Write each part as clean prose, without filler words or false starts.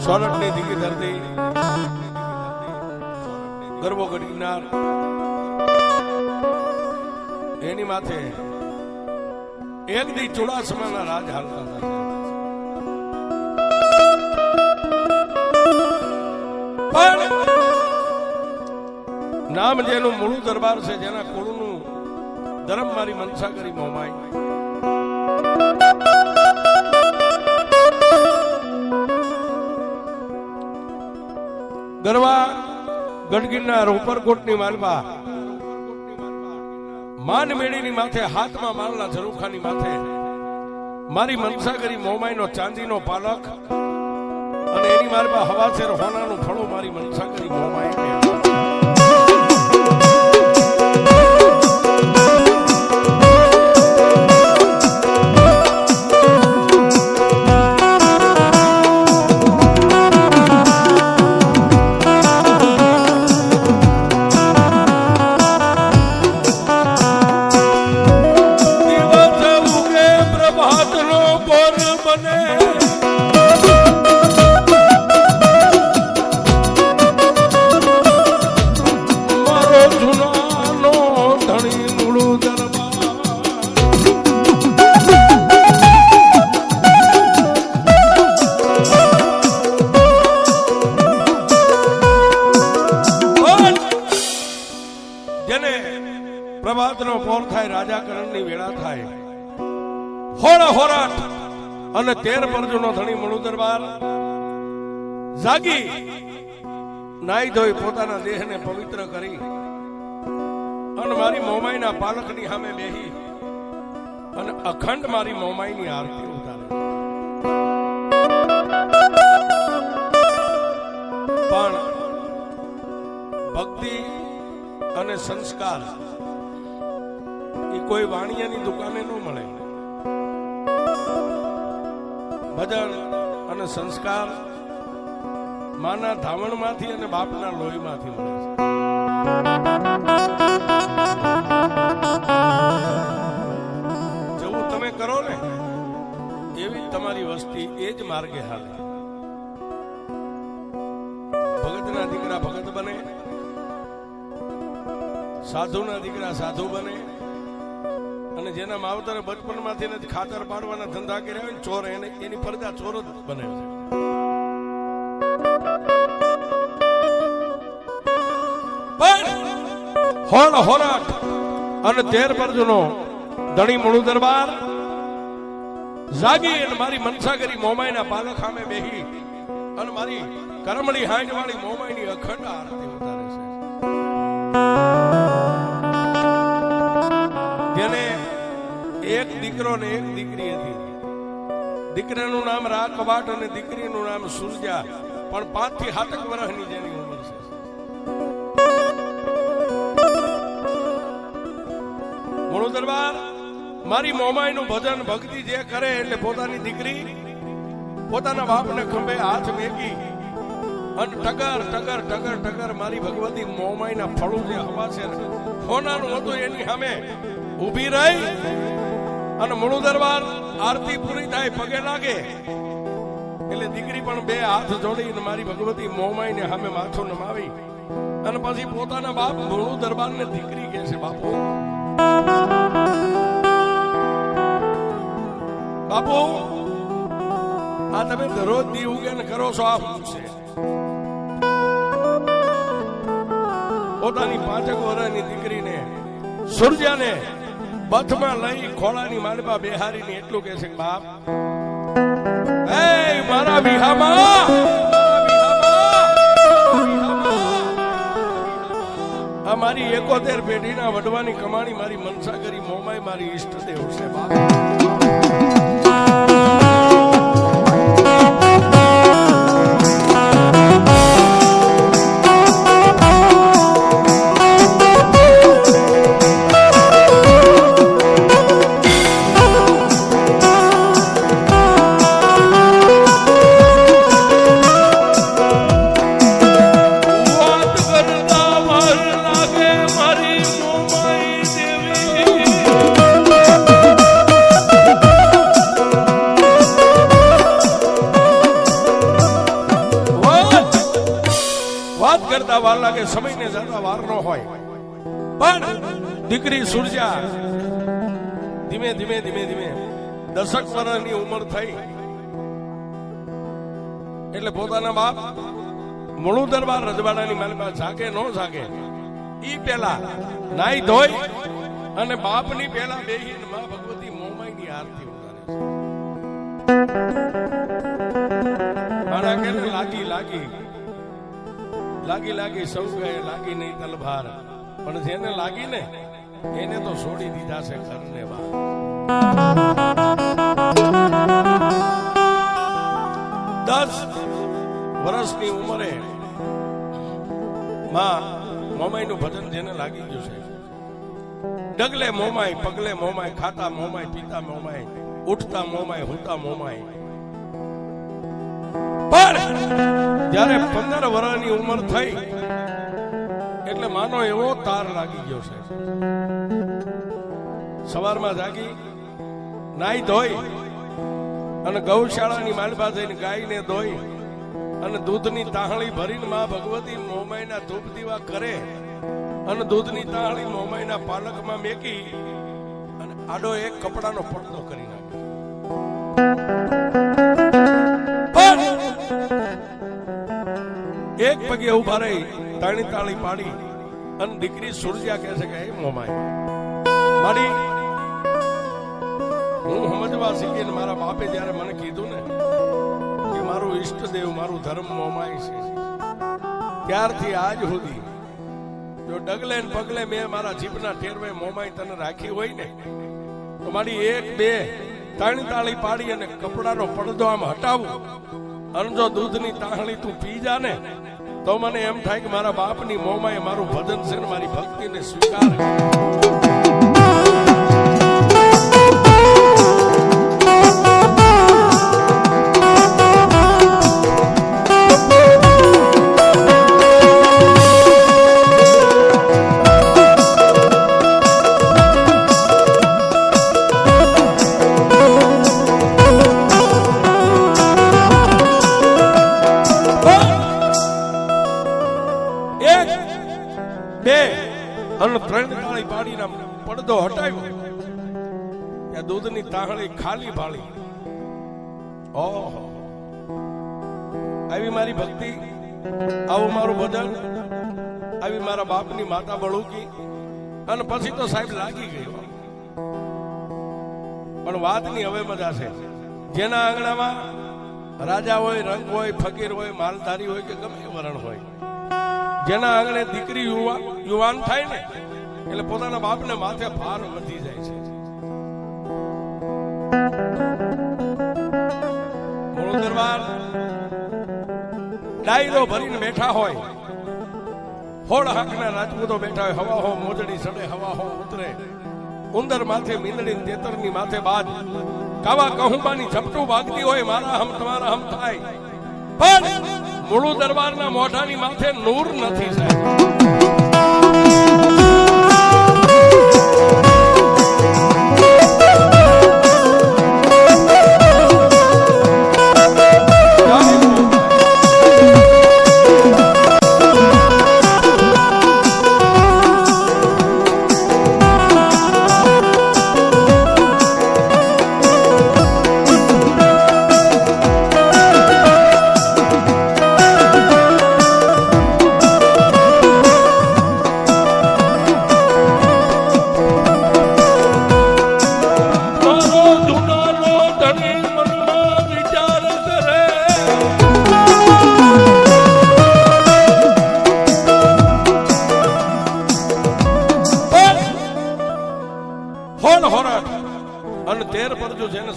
સોરઠની દીકી ધરતી ગરબો ગઢગિરનાર એની માથે એક દી ચુડાસમાના રાજ હાલતા હતા. પણ નામ જેનું મૂળું દરબાર છે, જેના કુળનું ધર્મ મારી મનસા કરી મોમાઈ, ગરવા ગઢગિરનાર ઉપરકોટની માલબા માન મેળીની માથે હાથમાં માલના ઝરૂખાની માથે મારી મનસા કરી મોમાઈનો ચાંદીનો પાલક અને એની માલબા હવાસેર હોનાનું ફળું મારી મનસા કરી મોમાઈ. પ્રભાતનો પોર થાય, રાજાકરણની વેળા થાય, હોરા હોરાટ અને 13 પરજોનો ધણી મણુ દરબાર જાગી નાઈ ધોઈ પોતાના દેહને પવિત્ર કરી અને મારી મોમાઈના પાલકની સામે બેહી અને અખંડ મારી મોમાઈની આરતી ઉતારે. પણ ભક્તિ અને સંસ્કાર કોઈ વાણિયાની દુકાને ન મળે. ભજન અને સંસ્કાર માના ધાવણમાંથી અને બાપના લોહીમાંથી મળે છે. જેવું તમે કરો ને એવી તમારી વસ્તી એ જ માર્ગે હાલે. ભગતના દીકરા ભગત બને, સાધુના દીકરા સાધુ બને, અને જેના માવતરે બચપનમાંથી નથી ખાતર પાડવાના ધંધા કર્યા હોય, ચોર એની પરદા ચોર જ બને છે. પણ હોળ હોરાટ અને 13 પરજોનો ધણી મણુ દરબાર જાગી અને મારી મનસા કરી મોમાઈના પાલક સામે બેહી અને મારી કરમણી હાંડ વાળી મોમાઈની અખંડ આરતી ઉતારે છે. જેને એક દીકરો ને એક દીકરી હતી. દીકરાનું નામ રા કવાટ અને દીકરીનું નામ સુરજા, પણ 5 થી 7 વર્ષની જેની ઉંમર છે. મણુ દરબાર મારી મોમાઈનું ભજન ભક્તિ જે કરે એટલે પોતાની દીકરી પોતાના બાપને ખંભે હાથ મેકી અને ટગર ટગર ટગર ટગર મારી ભગવતી મોમાઈના ફળું જે હવા છે હોનાનું હતું એની સામે ઉભી રહી અને મણુ દરબાર આરતી પૂરી થાય, પગે લાગે એટલે દીકરી પણ 2 હાથ જોડીને મારી ભગવતી મોમાઈને સામે માથું નમાવી અને પછી પોતાના બાપ મણુ દરબારને દીકરી કહે છે, બાપુ બાપુ આ તમે દરરોજ દી ઉગેન કરો છો, આ શું છે? પોતાની 5 વર્ષની દીકરીને સુરજાને બથમાં લઈ ખોળાની માંડવા બેહારીને એટલું કહે છે, બાપ એ મારા વિહામાં આ મારી 71 પેઢીના વડવાની કમાણી મારી મનસા કરી મોમાઈ મારી ઈષ્ટદેવ છે. બાપ કરતા વાર લાગે, સમયને જતા વાર ન હોય, પણ દીકરી સુરજા ધીમે ધીમે ધીમે ધીમે 10 વર્ષની ઉંમર થઈ એટલે પોતાના બાપ મૂળુ દરબાર રજવાડાની માલિકા જાગે ન જાગે ઈ પેલા નાઈ ધોઈ અને બાપની પેલા બેહીને માં ભગવતી મોમાઈની આરતી ઉતારે છે. મારા કે લાગી લાગી લાગી લાગી સૌ કહે લાગી નહીં તલભાર, પણ જેને લાગી ને એને તો છોડી દીધા છે ઘરને બહાર. 10 વર્ષની ઉંમરે માં મોમાઈનું ભજન જેને લાગી ગયું છે, ડગલે મોમાઈ, પગલે મોમાઈ, ખાતા મોમાઈ, પીતા મોમાઈ, ઉઠતા મોમાઈ, હુતા મોમાઈ. પણ જ્યારે 15 વર્ષની ઉંમર થઈ એટલે માનો એવો તાર લાગી ગયો છે. સવારમાં જાગી નાઈ ધોઈ અને ગૌશાળાની માલબા જઈને ગાયને ધોઈ અને દૂધની તાહળી ભરીને માં ભગવતી મોમાઈના ધૂપ દીવા કરે અને દૂધની તાહળી મોમાઈના પાલકમાં મેકી અને આડો એક કપડાનો પડદો કરી નાખે. એક પગે ઉભા રહી તાણી તાળી પાડી અને દીકરી સુરજા કહે છે કે હે મોમાઈ મારી, હું સમજવા શીખીને મારા બાપે જયારે મને કીધું ને કે મારું ઈષ્ટદેવ મારું ધર્મ મોમાઈ છે, ત્યારથી આજ સુધી જો ડગલે ને પગલે મેં મારા જીભના ઠેરવે મોમાઈ તને રાખી હોય ને તો મારી 1 2 તાણી તાળી પાડી અને કપડાનો પડદો આમ હટાવું અને જો દૂધની તાહળી તું પી જા ને તો મને એમ થાય કે મારા બાપની મોમાએ મારું ભજન છે ને મારી ભક્તિને સ્વીકાર. પડદો હટાવ્યો ત્યાં દૂધની તાહળી ખાલી ભાળી. ઓહો, આવી મારી ભક્તિ, આવું મારું ભજન, આવી મારા બાપની માતા બળુકી. અને પછી તો સાહેબ લાગી ગયો. પણ વાતની હવે મજા છે. જેના આંગણામાં રાજા હોય, રંગ હોય, ફકીર હોય, માલધારી હોય કે ગમે વરણ હોય, જેના આંગણે દીકરી યુવાન થાય ને એટલે પોતાના બાપને માથે ભાર વધી જાય છે. મૂળુ દરબાર ડાયરો ભરીને બેઠા હોય, હોળ હાકના રાજપૂતો બેઠા હોય, હવા હો મોજડી સડે, હવા હો ઉતરે, ઉંદર માથે મીંદડી, તેતરની માથે બાદ, કાવા કહુંબાની ઝપટું વાગતી હોય, મારા હમ તમારા હમ થાય. પણ મૂળુ દરબારના મોઢાની માથે નૂર નથી સાહેબ.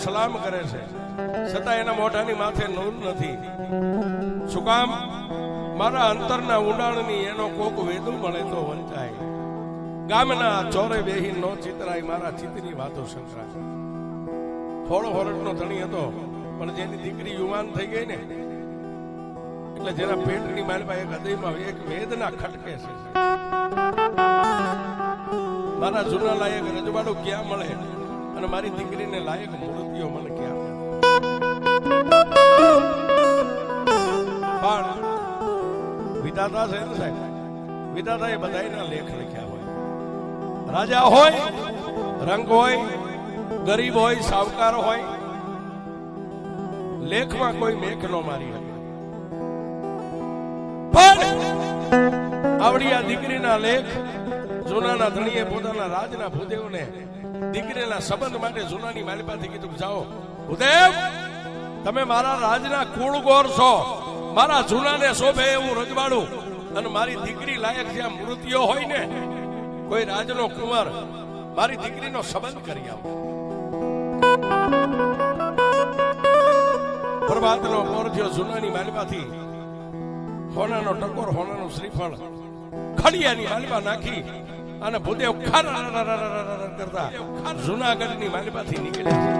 સલામ કરે છે છતાં એના મોઢાની માથે નૂર નથી. શું કામ? મારા અંતરના ઊંડાણની એનો કોક વેદું મળે તો વંચાય. ગામના ચોરે બેહી નો ચિતરાય, મારા ચિત્તની વાતો સંકળાય. થોડો હોરટનો ધણી હતો, પણ જેની દીકરી યુવાન થઈ ગઈ ને એટલે જેના પેટની માલમાં એક હૃદયમાં એક વેદના ખટકે છે. મારા જૂના લાયક રજવાડું ક્યાં મળે અને મારી દીકરીને લાયક મૂર્તિઓ મને ક્યાં મળે? પણ વિધાતા વિધાતા છે ને સાહેબ, વિધાતા એ બધાયના લેખ લખ્યા હોય. રાજા હોય, રંગ હોય, ગરીબ હોય, સાવકાર હોય, લેખમાં કોઈ મેઘ નો મારી શકે. પણ આવડી આ દીકરીના લેખ જૂનાના ધણીએ પોતાના રાજના ભૂદેવને દીકરીના સંબંધ માટે જૂનાની માલિપાથી કીધું, જાઓ ભૂદેવ, તમે મારા રાજના કુળગોર છો, મારા જૂનાને શોભે એવું રજવાડું અને મારી દીકરી લાયક જ્યાં મૃત્યુ હોય ને, કોઈ રાજનો કુંવર મારી દીકરીનો સંબંધ કરી આવો. પ્રભાતનો પોર થયો, જૂનાની માલિપાથી હોનાનો ટકોર, હોનાનું શ્રીફળ ખડિયાની માલિપા નાખી અને ભૂદેવ કરતા જૂનાગઢની માલિપાથી નીકળ્યા છે.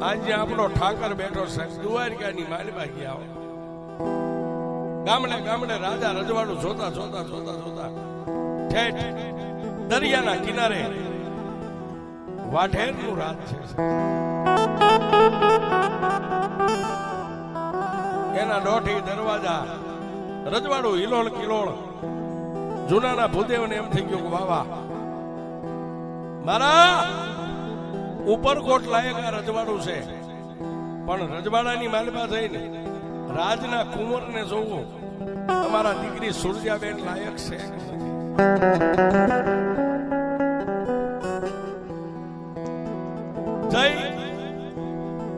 આજે આપણો ઠાકર બેઠો છે, દ્વારકાની માલિપા ગયા. ગામડે ગામડે રાજા રજવાડું જોતા જોતા જોતા જોતા ઠેઠ દરિયાના કિનારે વાઢેરનું રાજ છે. એના દોઢી દરવાજા રજવાડું હિલોળ કિલોળ. જૂનાના ભૂદેવને એમ થઈ ગયું કે વાવા મારા ઉપરકોટ લાયક આ રજવાડું છે, પણ રજવાડાની માલિપા થઈને રાજના કુંવરને જોવું અમારા દીકરી સુરજાબેન લાયક છે. જઈ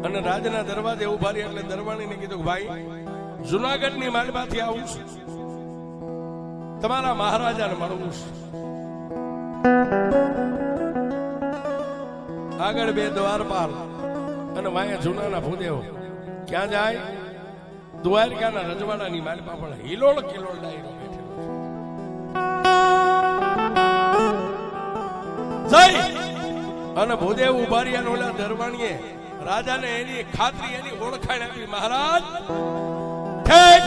અને રાજના દરવાજે ઉભા રહ્યા એટલે દરવાણીને કીધું કે ભાઈ જુનાગઢની માલિપાથી આવું છું, તમારા મહારાજાને મળવું છે. આગળ બે દ્વારપાલ અને માયા જૂનાના ભૂદેવ. ક્યાં જાય? દ્વારકાના રજવાડાની માલિપા પણ હિલોળ કિલોળ ડાયરો બેઠેલો છે. જઈ અને ભૂદેવ ઉભા રહ્યા. ઓલા દરવાણીએ રાજાને એની ખાતરી, એની ઓળખાણ આપી, મહારાજ ઠેક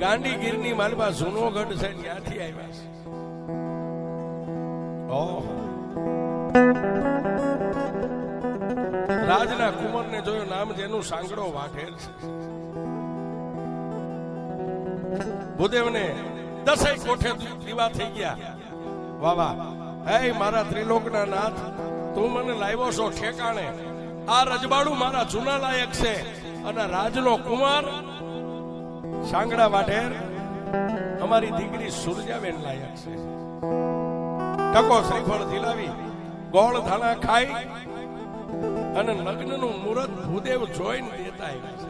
ગાંડીગીરની માલિપા જૂનોગઢ છે, ત્યાંથી આવ્યા છે. ઓહ, રાજના કુંવરને જોયો, નામ જેનું સાંકડો વાઢેર છે. ભૂદેવને 10 કોઠે દીવા થઈ ગયા. વાવા, હે મારા ત્રિલોકના નાથ, તું મને લાવ્યો છો ઠેકાણે. આ રજવાડું મારા જૂના લાયક છે અને રાજનો કુંવર સાંગડા વાઢેર અમારી દીકરી સુરજાબેન લાયક છે. ટકો શ્રીફળ દિલાવી ગોળ ધાણા ખાઈ અને લગ્નનું મુહૂર્ત ભૂદેવ જોઈને દેતા આવ્યા છે.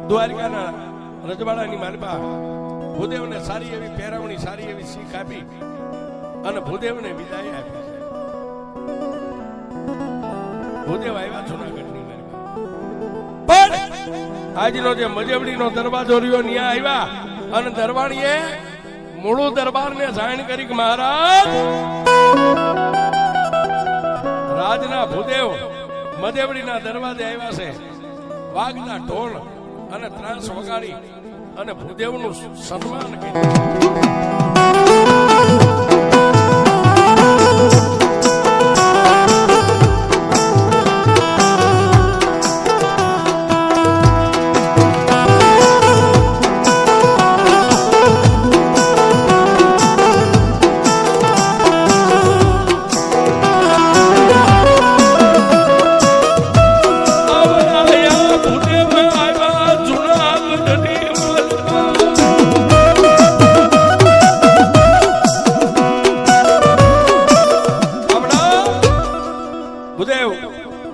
દ્વારકાના રજવાડાની માલિપા ભૂદેવને સારી એવી પહેરાવણી, સારી એવી શીખ આપી અને ભૂદેવને વિદાય આપી છે. ભૂદેવ આવ્યા જૂનાગઢની માલિપા. પણ આજનો જે મજવડીનો દરવાજો રહ્યો ત્યાં આવ્યા અને દરવાણીએ મૂળું દરબારને જાણ કરી કે મહારાજ રાજના ભૂદેવ મજવડીના દરવાજે આવ્યા છે. વાગતા ઢોલ અને ત્રાસ વગાડી અને ભૂદેવનું સન્માન કર્યું.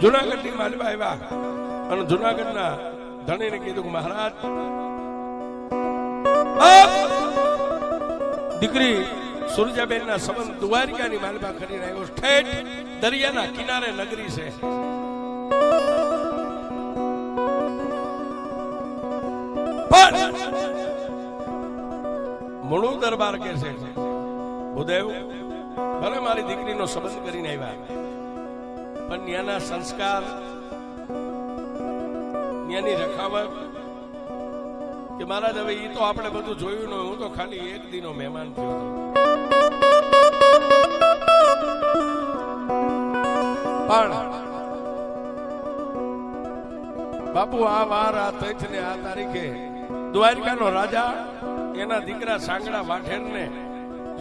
જુનાગઢની માલવા આવ્યા અને જુનાગઢના ધણીને કીધું કે મહારાજ દીકરી સુરજાબેનના સંબંધ દ્વારિકાની માલવા કરીને આવ્યો, ઠેઠ દરિયાના કિનારે નગરી છે. પણ મૂળુ દરબાર કે છે ભૂદેવ ભલે મારી દીકરીનો સંબંધ કરીને આવ્યા, પણ ત્યાંના સંસ્કાર, ત્યાંની રખાવટ કે મહારાજ હવે એ તો આપણે બધું જોયું ન, હું તો ખાલી એક દીનો મહેમાન થયો હતો. પણ બાપુ આ વાર આ તથ ને આ તારીખે દ્વારિકાનો રાજા એના દીકરા સાંગડા વાઠેરને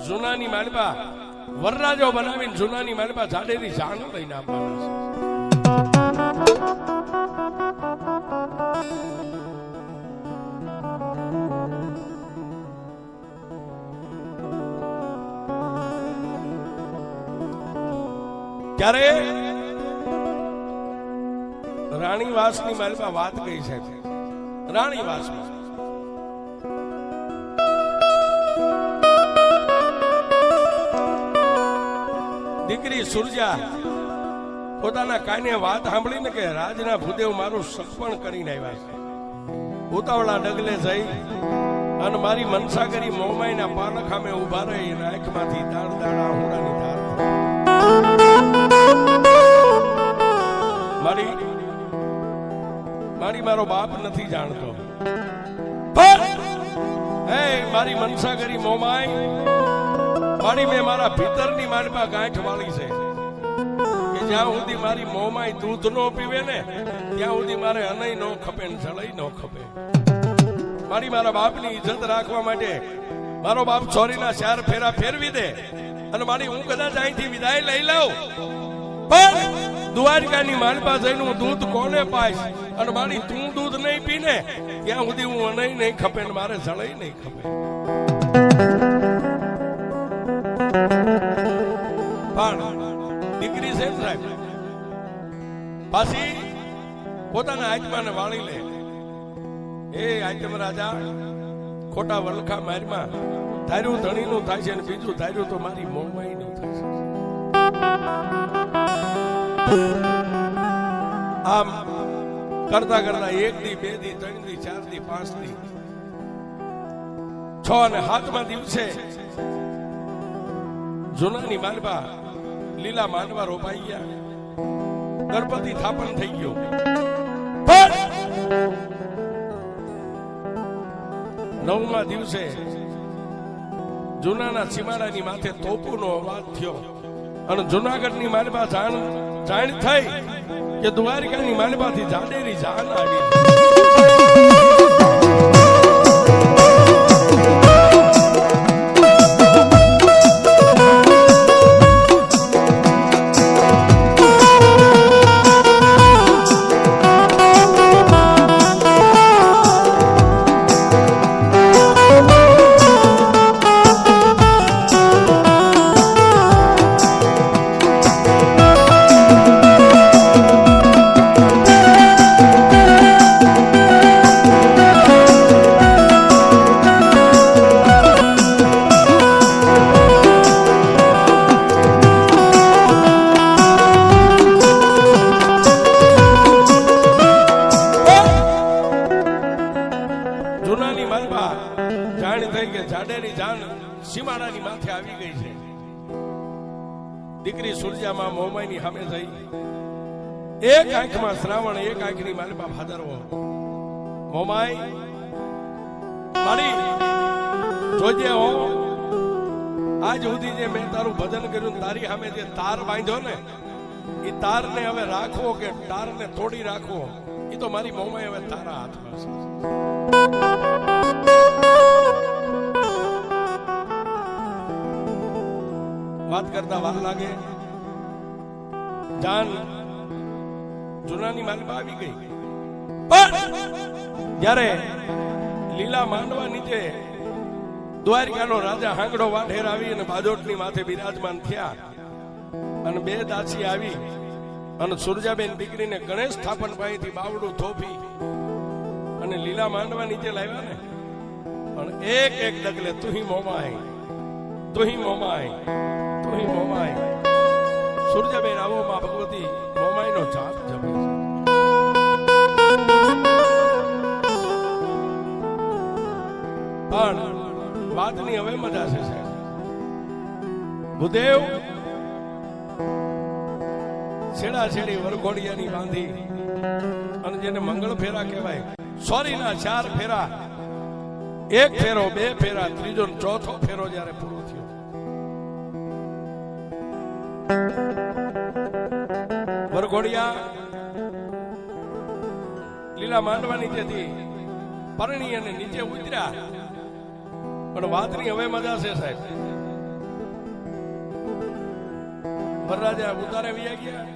જૂનાની માલપા વરરાજો બનાવીને જૂનાની માલપા જાડેરી જાણ લઈને આપવાના છે. ત્યારે રાણીવાસની માલપા વાત કહી છે. રાણીવાસમાં દીકરી સુરજા પોતાના કાને વાત સાંભળીને કે રાજના ભૂદેવ મારું સપણ કરીને આવ્યા છે. ઉતાવળા ડગલે જઈ અને મારી મનસા કરી મોમાઈના પાલખ સામે ઉભા રહી આંખમાંથી દાળ દાડા હુડાની ધાર મારી મારો બાપ નથી જાણતો, હે મારી મનસા કરી મોમાઈ મારી મેં મારા ભીતરની માલપા ગાંઠ વાળી છે કે જ્યાં સુધી મારી મોમાઈ દૂધ નો પીવે ને ત્યાં સુધી મારે અનય નો ખપે ને જળઈ નો ખપે. મારા બાપની ઇજ્જત રાખવા માટે મારો બાપ ચોરીના 4 ફેરા ફેરવી દે અને મારી હું કદાચ અહીંથી વિદાય લઈ લઉં, પણ દ્વારકાની માલપા જઈને હું દૂધ કોને પાઈશ અને મારી તું દૂધ નહીં પીને ત્યાં સુધી હું અનય નહીં ખપે ને મારે જળઈ નહીં ખપે. પણ દીકરી છે સાહેબ પાછી પોતાના આત્માને વાળી લે. એ આત્મ રાજા ખોટા વલખા મારમાં તારું ધણીનું થાય છે અને બીજું તારું તો મારી મોમાઈનું થાય છે. આમ કરતા કરતા 1 દી 2 દી 3 દી 4 દી 5 દી 6 અને 7મા દિવસે જૂનાની માલપા લીલા માંડવા રોપાઈ ગયા, ગણપતિ સ્થાપન થઈ ગયો. પણ 9મા દિવસે જૂનાના સીમાડાની માથે તોપુનો અવાજ થયો અને જૂનાગઢની માલપા જાણ થઈ કે દ્વારિકાની માલપાથી જાડેરી જાન આવી. સીમાડાની માથે આવી ગઈ છે. દીકરી સુરજામાં મોમાઈની સામે જઈ એક આંખમાં શ્રાવણ એક આંખની માલપા ભાદરવો. મોમાઈ મારી જોજે હો, આજ સુધી જે મેં તારું ભજન કર્યું તારી સામે જે તાર બાંધ્યો ને એ તારને હવે રાખવો કે તારને તોડી રાખવો એ તો મારી મોમાઈ હવે તારા હાથમાં છે. વાત કરતા વાર લાગે. જાન જૂનાની માલપા આવી ગઈ, પણ જ્યારે લીલા માંડવા નીચે દ્વારકાનો રાજા હાંગડો વાઢેર આવી અને બાજોટની માથે બિરાજમાન થયા અને 2 દાસી આવી અને સુરજાબેન દીકરીને ગણેશ સ્થાપન પાસેથી બાવડું થોપી અને લીલા માંડવા નીચે લાવ્યા ને, પણ એક એક ડગલે તુહી મોમાય, તુહી મોમાય, તુહી મોમાય. સુરજાબેન આવો માં ભગવતી મોમાઈનો જાપ જપે છે. પણ વાતની હવે મજા છે સાહેબ. ભૂદેવ છેડા છેડી વરઘોડિયાની બાંધી અને જેને મંગળ ફેરા કહેવાય, સોરીના 4 ફેરા, 1 ફેરો, 2 ફેરા, ત્રીજો ને ચોથો ફેરો જયારે પૂરો થયો, વરઘોડિયા લીલા માંડવા નીચેથી પરણી અને નીચે ઉતર્યા. પણ વાતની હવે મજા છે સાહેબ. વરરાજા ઉતારે વ્યા ગયા.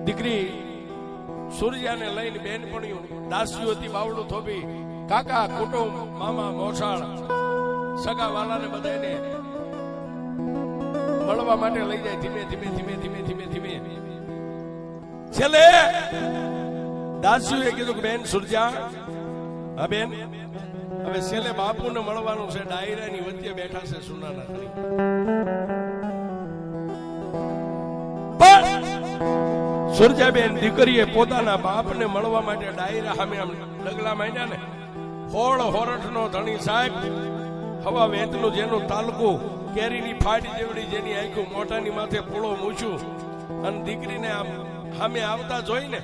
દીકરી સૂર્યાને લઈને બેનપણીઓ દાસીઓ હતી બાવડું થોપી, કાકા કુટુંબ, મામા મોસાળ, સગા વાલાને બધાને મળવા માટે લઈ જાય. ધીમે ધીમે ધીમે ધીમે ધીમે ધીમે છેલ્લે દાસીઓએ કીધું કે બેન સુરજા, હા બેન, હવે છેલ્લે બાપુને મળવાનું છે. ડાયરાની વચ્ચે બેઠા છે સુનાના ધણી. સુરજાબેન દીકરીએ પોતાના બાપને મળવા માટે ડાયરા સામે આમ ડગલા માંડ્યા ને. હોળ હોરઠનો ધણી સાહેબ, હવા વેતનું જેનું તાલુકું, કેરીની ફાડી જેવડી જેની આંખું, મોઢાની માથે પૂળો મૂછું, અને દીકરીને આમ સામે આવતા જોઈને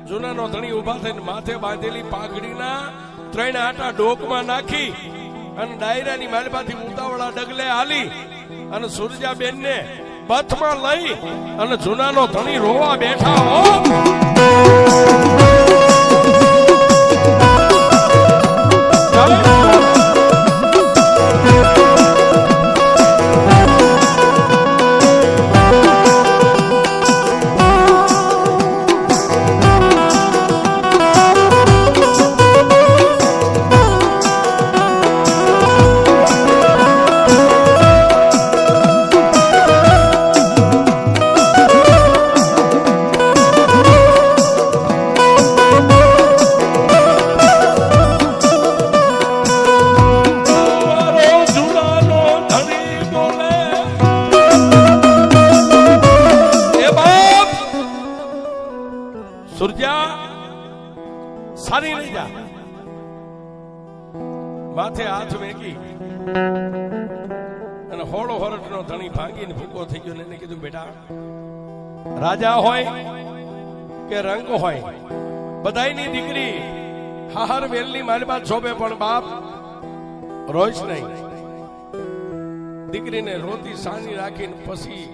જૂનાનો ધણી ઉભા થઈને માથે બાંધેલી પાઘડીના 3 આટા ડોકમાં નાખી અને ડાયરાની માલપાથી ઉતાવળા ડગલે હાલી અને સુરજાબેનને બથમાં લઈ અને જૂનાનો ધણી રોવા બેઠા. હો સારી લઈ જા. માથે હાથ મેકી અને હોળો હોરઠનો ધણી ભાંગીને ભૂકો થઈ ગયો. એને કીધું બેટા, રાજા હોય કે રંગ હોય, બધાયની દીકરી હાહર વેલની માલબા છોપે, પણ બાપ રોઈશ નહીં. દીકરીને રોતી સાની રાખીને પછી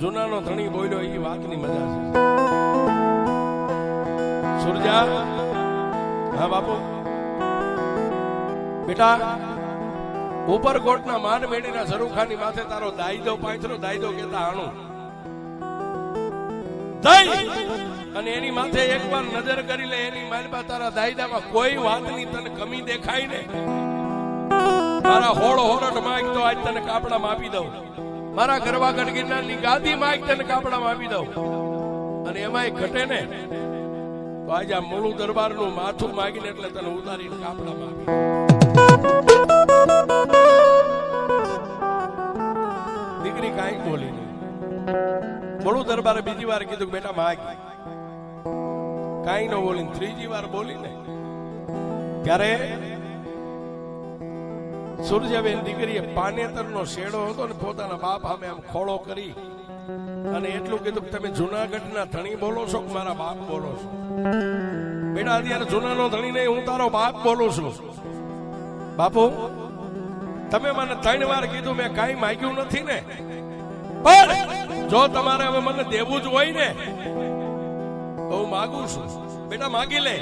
જૂનાનો ધણી બોલ્યો. એ વાતની મજા છે. સુરજા, હા બાપુ, બેટા, ઉપરકોટના માન મેળીના ઝરૂખાની માથે તારો દાયદો પાથરો. દાયદો કેતા આણું દઈ અને એની માથે એકવાર નજર કરી લે. એની માલપા તારા દાયદામાં કોઈ વાતની તને કમી દેખાય ને, મારા હોળ હોરઠ માંગ તો આજ તને કાપડામાં આપી દઉં. મારા ગરવાગઢ ગિરનારની ગાદી માંગ તને કાપડામાં આપી દઉં. અને એમાંય ઘટે ને તો આજે આ મૂળું દરબારનું માથું માગીને એટલે તને ઉતારીને કાપડામાં આપી. દીકરી કાંઈ બોલી નહીં. મૂળું દરબારે બીજી વાર કીધું બેટા માગી. કાંઈ ન બોલી. ત્રીજી વાર બોલી ને ત્યારે સુરજાબેન દીકરીએ પાનેતરનો શેડો હતો ને પોતાના બાપ સામે આમ ખોળો કરી અને એટલું કીધું કે તમે જુનાગઢના ધણી બોલો છો કે મારા બાપ બોલો છો? બેટા, અત્યારે જુનાનો ધણી નહીં, હું તારો બાપ બોલું છું. બાપુ, તમે મને 3 વાર કીધું, મેં કાંઈ માંગ્યું નથી ને, પણ જો તમારે હવે મને દેવું જ હોય ને તો હું માગું છું. બેટા માગી લે.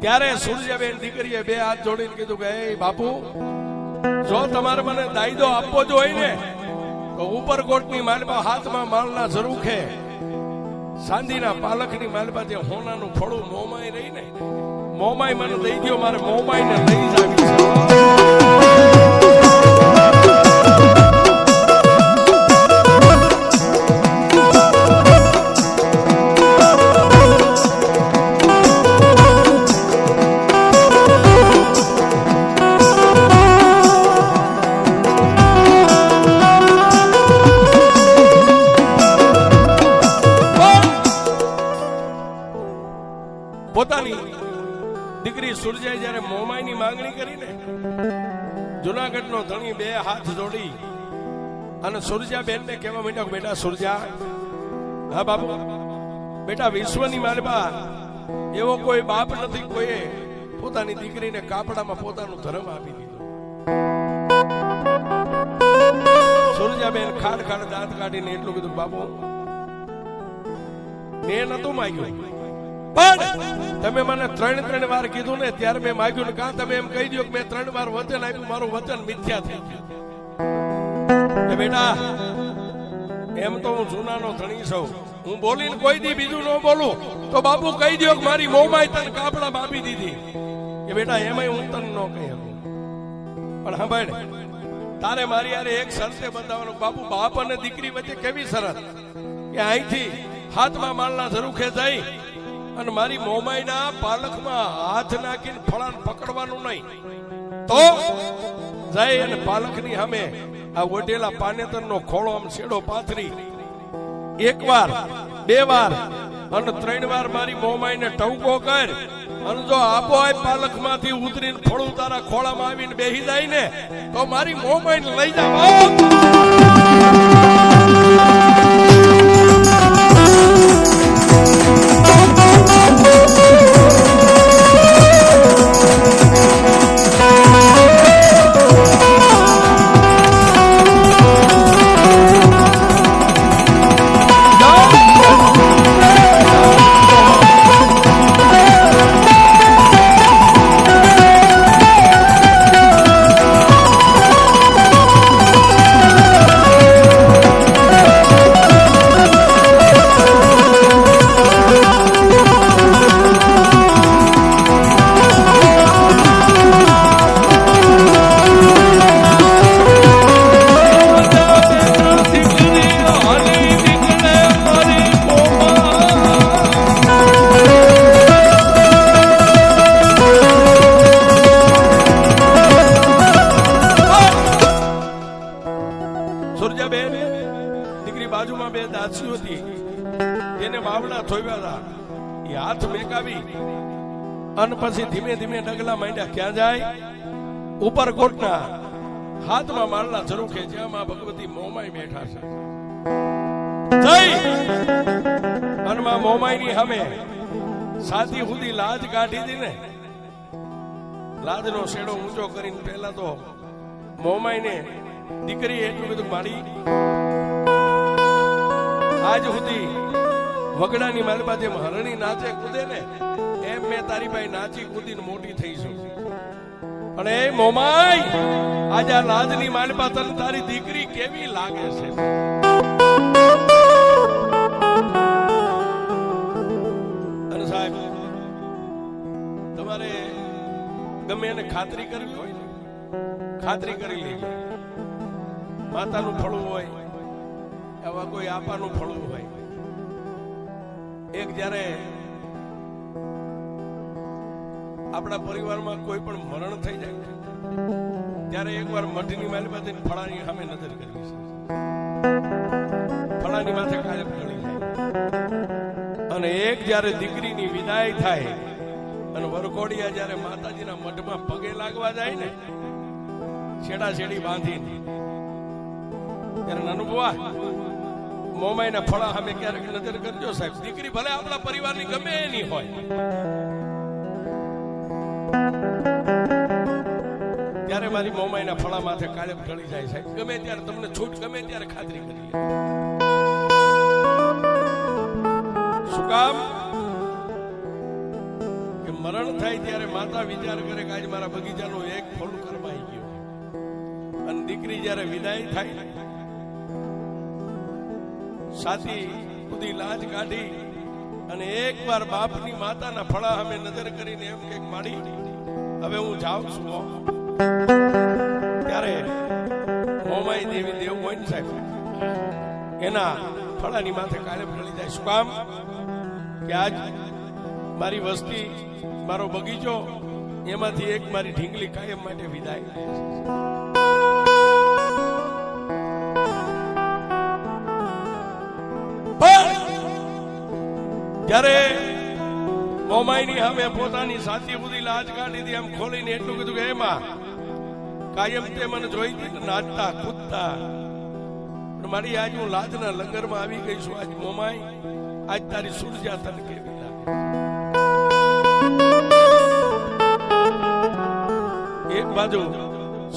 ત્યારે સુરજાબેન દીકરીએ 2 હાથ જોડીને કીધું કે એ બાપુ, જો તમારે મને દાયદો આપવો જ હોય ને તો ઉપરકોટની માલપા હાથમાં માળના ઝરૂખે સાંધીના પાલખની માલપા જે હોનાનું ફળું મોમાઈ રહી ને, મોમાઈ મને દઈ દો. મારે મોમાઈને લઈ જ આવી છે. પોતાની દીકરી સુરજાએ જ્યારે મોમાઈની માંગણી કરીને જુનાગઢનો ધણી બે હાથ જોડી અને સુરજાબેન ને કહેવા માંડ્યો, બેટા સુરજા, હા બાપુ, બેટા વિશ્વની માલબા એવો કોઈ બાપ નથી કોઈએ પોતાની દીકરીને કાપડામાં પોતાનું ધર્મ આપી દીધું. સુરજાબેન ખાડ ખાડ દાંત કાઢીને એટલું કીધું, બાપુ મેં નતું માગ્યું, પણ તમે મને ત્રણ વાર કીધું ને ત્યારે મેં માગ્યું ને. કાં તમે એમ કહી દો કે મેં 3 વાર વચન આપ્યું, મારું વચન મિથ્યા થઈ ગયું. બેટા એમ તો હું જૂનાનો ધણી છું, હું બોલીને કોઈ દી બીજું ન બોલું તો બાપુ કહી દો કે મારી મોમાઈ તને કાપડા આપી દીધી. કે બેટા એમાંય હું તને ન કહી શકું, પણ સાંભળ, તારે મારી યારે એક શરતે બંધાવવાનું. બાપુ બાપ અને દીકરી વચ્ચે કેવી શરત કે અહીંથી હાથમાં માલના ઝરૂખે જઈ અને મારી મોમાઈના પાલખમાં હાથ નાખીને ફળાને પકડવાનું નહીં, તો જઈ અને પાલખની સામે આ ઓઢેલા પાનેતરનો ખોળો આમ છેડો પાથરી 1 વાર 2 વાર અને 3 વાર મારી મોમાઈને ટવકો કર, અને જો આપોઆપ પાલખમાંથી ઉતરીને ફળું તારા ખોળામાં આવીને બેહી જાય ને તો મારી મોમાઈને લઈ જાવ. સુરજાબેન દીકરી બાજુમાં 2 દાસીઓ હતી, તેને બાવડા થોવ્યા હતા. એ હાથ મેકાવી અને પછી ધીમે ધીમે ડગલા માંડ્યા. ક્યાં જાય? ઉપરકોટના હાથમાં માળના ઝરૂખે જ્યાં માં ભગવતી મોમાઈ બેઠા છે. જઈ અને માં મોમાઈની સામે સાથી સુધી લાજ કાઢી દી ને, લાજનો શેડો ઊંચો કરીને પહેલા તો મોમાઈને દીકરી એટલું બધું મારી, આજ સુધી વગડાની માલબા જેમ હરણી નાચે કૂદે ને એમ મેં તારી પાસે નાચી કૂદીને મોટી થઈ છું. અને એ મોમાઈ આજે આ લાજની માલબા તને તારી દીકરી કેવી લાગે છે? અને સાહેબ તમારે ગમે એને ખાતરી કરવી હોય ને, ખાતરી કરી લેજો. માતાનું ફળું હોય, આવા કોઈ આપાનું ફળું હોય. એક જ્યારે આપણા પરિવારમાં કોઈ પણ મરણ થઈ જાય ત્યારે એકવાર મઢની માલબાથી ફળાની સામે નજર કરવી છે. ફળાની માથે કાયમ ચડી જાય. અને એક જ્યારે દીકરીની વિદાય થાય અને વરઘોડિયા જ્યારે માતાજીના મઢમાં પગે લાગવા જાય ને, છેડા છેડી બાંધીને, ત્યારે નાનું બુઆ મોમાઈના ફળા સામે ક્યારેક નજર કરજો સાહેબ. દીકરી ભલે આપણા પરિવારની ગમે એની હોય, ત્યારે મારી મોમાઈના ફળા માથે કાળે ઢળી જાય સાહેબ. ગમે ત્યારે તમને છૂટ ગમે ત્યારે ખાતરી કરી લે. શું કામ? કે મરણ થાય ત્યારે માતા વિચાર કરે કે આજ મારા બગીચાનું એક ફળ કરવાઈ ગયો. અને દીકરી જ્યારે વિદાય થાય, સાથી ખુદી લાજ કાઢી અને એકવાર બાપની માતાના ફળા સામે નજર કરીને એમ કે માડી હવે હું જાઉં છું. ત્યારે મોમાઈ દેવી દેવ હોય ને સાહેબ, એના ફળાની માથે કાળે ઢળી જાય. શું કામ? કે આજ મારી વસ્તી, મારો બગીચો, એમાંથી એક મારી ઢીંગલી કાયમ માટે વિદાય. જ્યારે મોમાઈની સામે પોતાની સાથી બુદ્ધિ લાજ કાઢી હતી, આમ ખોલીને એટલું કીધું કે એમાં કાયમ તે મને જોઈ હતી ને નાચતા કૂદતા, મારી આજ હું લાજના લંગરમાં આવી ગઈ છું. આજ મોમાઈ, આજ તારી સુરજા તને કેવી લાગે. એક બાજુ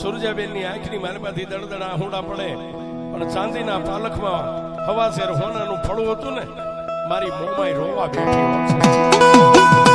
સુરજાબેનની આંખની માલમાંથી દળદળા આહુડા પડે, પણ ચાંદીના પાલખમાં હવાસેર હોનાનું ફળું હતું ને, મારી મોમાઈ રોવા બેઠી હોય છે.